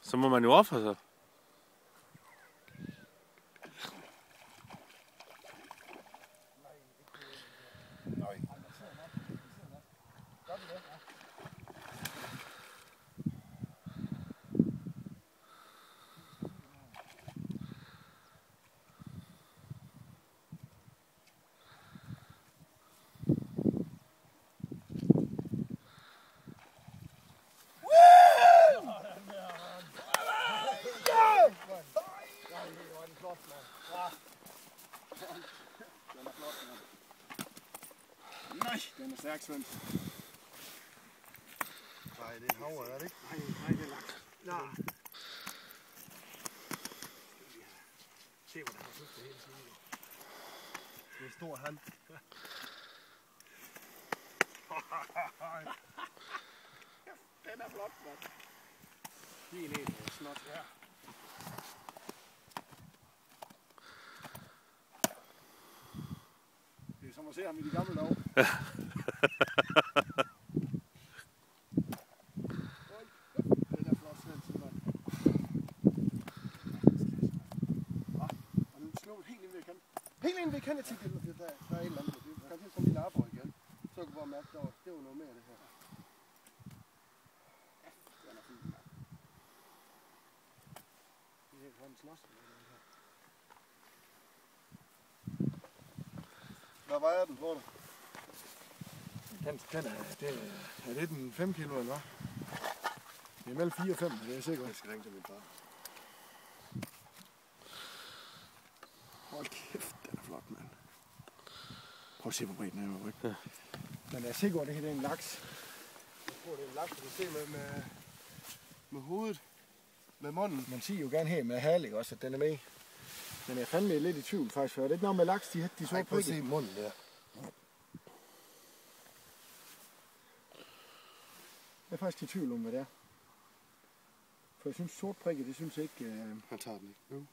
Så må man jo ofre sig. Nej. Nej, den er stærk, Svend. Nej, det er havre, er det ikke? Nej, det er laks. Ja. Se, hvor der har slugt det hele tiden. Det er en stor hand. Den er flot, mand. Fin en, snot, ja. Det er som at se ham i de gamle dage. Den er flot, Svend. Og den slår helt ind ved kanten. Helt ind ved kanten til det, der er et eller andet. Det kan til sådan en lille arbor igen. Så kan du bare mærke, det var noget mere det her. Ja, den er fin. Det er sådan en slås. Hvad vejer den, tror du? Er det den 5 kilo, eller hvad? Det er mellem 4 og 5, det er jeg sikker. Jeg skal ringe til min far. Hold kæft, den er flot, mand. Prøv at se, hvor bredt den er, ikke? Ja. Men jeg er sikker, at det her er en laks. Jeg tror, det er en laks, du kan se med hovedet. Med munden. Man siger jo gerne her med hale, også, at den er med. Men jeg er fandme lidt i tvivl, faktisk. For er det ikke noget med laks, de sorte Prøv at prikker? se munden der. Jeg er faktisk i tvivl om, hvad det er. For jeg synes, sort prikke, det synes jeg ikke... Han tager den ikke. Jo.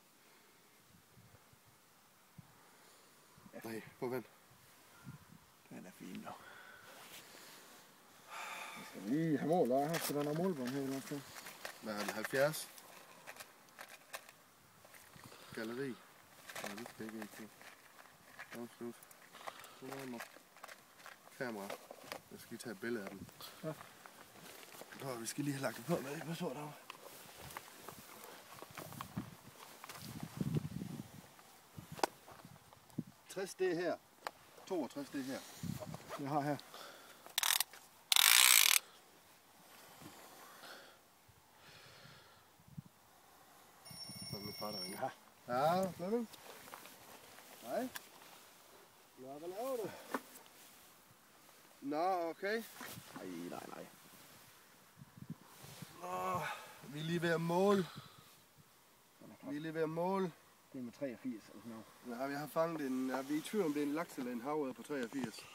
Ja. Nej, på vent. Den er fin, nok. Jeg skal lige have mål, og så der er målbånd her. Eller hvad? Hvad er den? 70? Galleri. Nej, det skal ikke på. Afslut. Kamera. Jeg skal lige tage et billede af den. Ja. Nå, vi skal lige have lagt det på med. Hvad så der? Det er her. 62 det er her. Jeg har her. Så er min far, der ringer. Ja. Ja, hvad vil du? Nej. Nå, hvad laver du? Nå, okay. Nej. Nå, vi er lige ved at måle. Vi er lige ved at måle. Det er med 83 eller sådan noget. Ja, jeg har fanget en... Ja, vi er i tvivl om det er en laks eller en havre på 83.